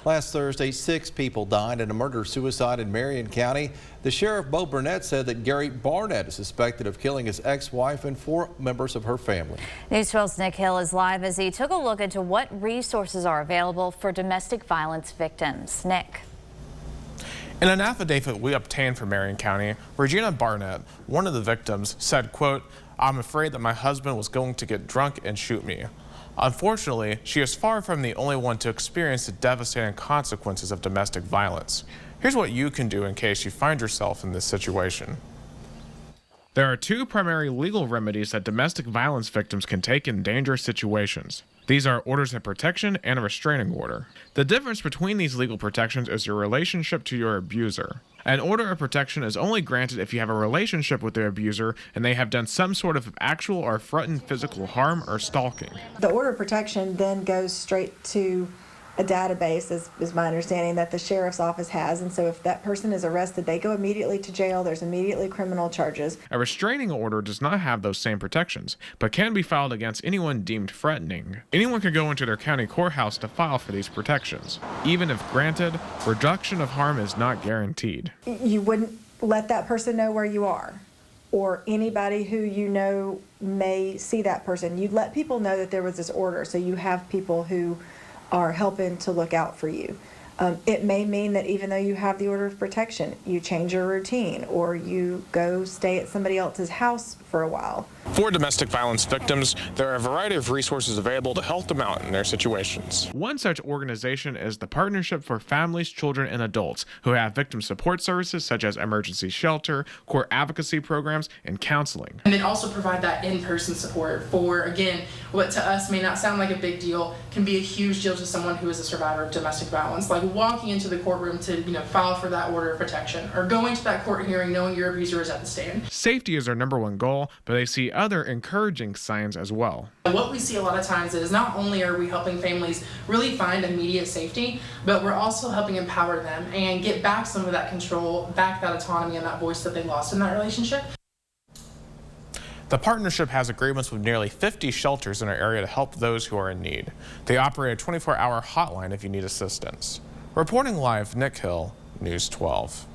Last Thursday, 6 people died in a murder-suicide in Marion County. The sheriff, Bo Burnett, said that Gary Barnett is suspected of killing his ex-wife and 4 members of her family. News 12's Nick Hill is live as he took a look into what resources are available for domestic violence victims. Nick. In an affidavit we obtained from Marion County, Regina Barnett, one of the victims, said, quote, "I'm afraid that my husband was going to get drunk and shoot me." Unfortunately, she is far from the only one to experience the devastating consequences of domestic violence. Here's what you can do in case you find yourself in this situation. There are 2 primary legal remedies that domestic violence victims can take in dangerous situations. These are orders of protection and a restraining order. The difference between these legal protections is your relationship to your abuser. An order of protection is only granted if you have a relationship with the abuser and they have done some sort of actual or threatened physical harm or stalking. The order of protection then goes straight to a database, is my understanding, that the sheriff's office has, and so if that person is arrested, they go immediately to jail. There's immediately criminal charges. A restraining order does not have those same protections, but can be filed against anyone deemed threatening. Anyone can go into their county courthouse to file for these protections. Even if granted, reduction of harm is not guaranteed. You wouldn't let that person know where you are, or anybody who you know may see that person. You'd let people know that there was this order, so you have people who are helping to look out for you. It may mean that even though you have the order of protection, you change your routine or you go stay at somebody else's house for a while. For domestic violence victims, there are a variety of resources available to help them out in their situations. One such organization is the Partnership for Families, Children, and Adults, who have victim support services such as emergency shelter, court advocacy programs, and counseling. And then also provide that in-person support for, again, what to us may not sound like a big deal, can be a huge deal to someone who is a survivor of domestic violence. Like walking into the courtroom to, file for that order of protection, or going to that court hearing knowing your abuser is at the stand. Safety is their #1 goal, but they see other encouraging signs as well. What we see a lot of times is not only are we helping families really find immediate safety, but we're also helping empower them and get back some of that control, back that autonomy and that voice that they lost in that relationship. The partnership has agreements with nearly 50 shelters in our area to help those who are in need. They operate a 24-hour hotline if you need assistance. Reporting live, Nick Hill, News 12.